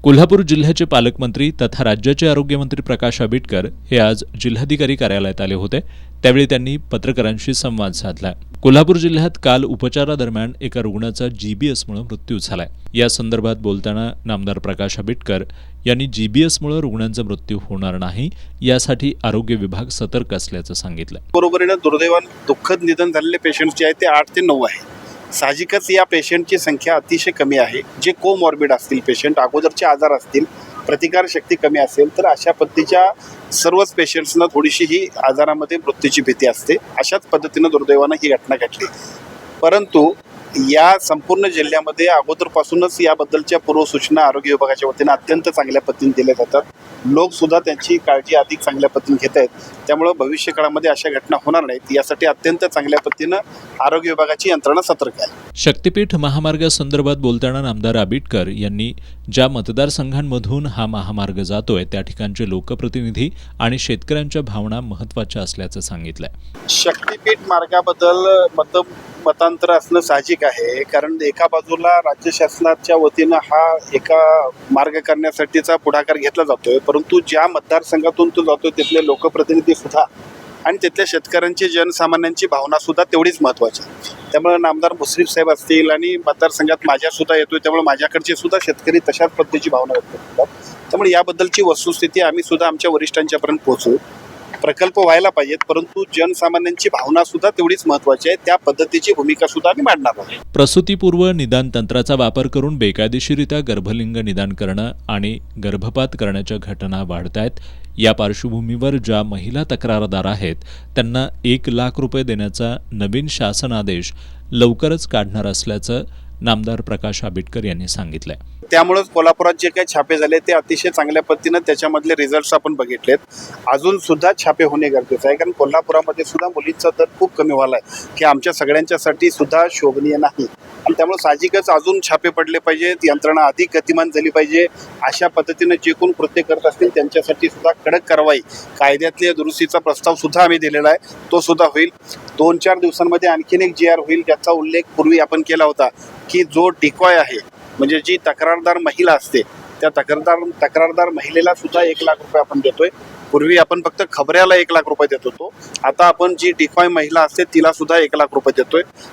कोल्हापूर जिल्ह्याचे पालकमंत्री तथा राज्याचे आरोग्यमंत्री प्रकाश आंबेडकर हे आज जिल्हाधिकारी कार्यालयात आले होते. त्यावेळी त्यांनी पत्रकारांशी संवाद साधला. कोल्हापूर जिल्ह्यात काल उपचारादरम्यान एका रुग्णाचा जीबीएसमुळे मृत्यू झालाय. या संदर्भात बोलताना नामदार प्रकाश आंबेडकर यांनी जीबीएसमुळे रुग्णांचा मृत्यू होणार नाही यासाठी आरोग्य विभाग सतर्क असल्याचं सांगितलं. बरोबरीनं दुर्दैवाने दुःखद निधन झालेले पेशंट जे आहेत ते 8 ते 9 आहे. साहजिकच या पेशंटची संख्या अतिशय कमी आहे. जे कोमॉर्बिड असतील पेशंट, अगोदरचे आजार असतील, प्रतिकारशक्ती कमी असेल तर अशा पद्धतीच्या सर्वच पेशंट्सना थोडीशी ही आजारामध्ये मृत्यूची भीती असते. अशाच पद्धतीनं दुर्दैवानं ही घटना घडली. परंतु या संपूर्ण जिल्ह्यामध्ये अगोदरपासूनच याबद्दलच्या पूर्वसूचना आरोग्य विभागाच्या वतीनं अत्यंत चांगल्या पद्धतीने दिल्या जातात. लोक सुद्धा त्यांची काळजी अधिक चांगल्या पद्धतीने घेत आहेत. त्यामुळे भविष्य काळामध्ये अशा घटना होणार नाहीत यासाठी अत्यंत चांगल्या पद्धतीनं आरोग्य विभागाची यंत्रणा सतर्क आहे. शक्तीपीठ महामार्गासंदर्भात बोलताना नामदार आंबेडकर यांनी ज्या मतदारसंघांमधून हा महामार्ग जातोय त्या ठिकाणचे लोकप्रतिनिधी आणि शेतकऱ्यांच्या भावना महत्त्वाच्या असल्याचं सांगितलंय. शक्तीपीठ मार्गाबद्दल मतांतर असणं साहजिक आहे, कारण एका बाजूला राज्य शासनाच्या वतीनं हा एका मार्ग करण्यासाठीचा पुढाकार घेतला जातोय, परंतु ज्या मतदारसंघातून तो जातोय तिथले लोकप्रतिनिधी सुद्धा आणि तिथल्या शेतकऱ्यांची, जनसामान्यांची भावना सुद्धा तेवढीच महत्त्वाची. त्यामुळे नामदार मुश्रीफ साहेब असतील आणि मतदारसंघात माझ्या सुद्धा येतोय, त्यामुळे माझ्याकडचे सुद्धा शेतकरी तशाच पद्धतीची भावना व्यक्त करतात. त्यामुळे याबद्दलची वस्तुस्थिती आम्ही सुद्धा आमच्या वरिष्ठांच्यापर्यंत पोहोचू. प्रकल्प व्हायला पाहिजेत, परंतु जनसामान्यांची भावना सुद्धा तेवढीच महत्त्वाची आहे. त्या पद्धतीची भूमिका सुद्धा आम्ही मांडणार आहोत. प्रसूतीपूर्व निदान तंत्राचा वापर करून बेकायदेशीरित्या गर्भलिंग निदान करणं आणि गर्भपात करण्याच्या घटना वाढत आहेत. या पार्श्वभूमीवर ज्या महिला तक्रारदार आहेत त्यांना 1 लाख रुपये देण्याचा नवीन शासन आदेश लवकरच काढणार असल्याचं नामदार प्रकाश आंबेडकर यांनी सांगितलंय. त्यामुळेच कोल्हापुरात जे काही छापे झाले ते अतिशय चांगल्या पद्धतीनं त्याच्यामधले रिझल्ट्स आपण बघितलेत. अजून सुद्धा छापे होणे गरजेचं आहे, कारण कोल्हापुरामध्ये सुद्धा मुलींचा दर खूप कमी व्हायला आहे, की आमच्या सगळ्यांच्यासाठी सुद्धा शोभनीय नाही. आणि त्यामुळे साहजिकच अजून छापे पडले पाहिजेत, यंत्रणा अधिक गतिमान झाली पाहिजे. अशा पद्धतीनं जे कोण कृत्य करत असतील त्यांच्यासाठी सुद्धा कडक कारवाई, कायद्यातल्या दुरुस्तीचा प्रस्ताव सुद्धा आम्ही दिलेला आहे, तो सुद्धा होईल. 2-4 दिवसांमध्ये आणखीन एक GR होईल, ज्याचा उल्लेख पूर्वी आपण केला होता, की जो डिकॉय आहे म्हणजे जी तक्रारदार महिला असते त्या तक्रारदार महिलेला सुद्धा 1 लाख रुपये आपण देतोय. पूर्वी आपण फक्त खबऱ्याला 1 लाख रुपये देत होतो, आता आपण जी डिकॉय महिला असते तिला सुद्धा 1 लाख रुपये देतोय.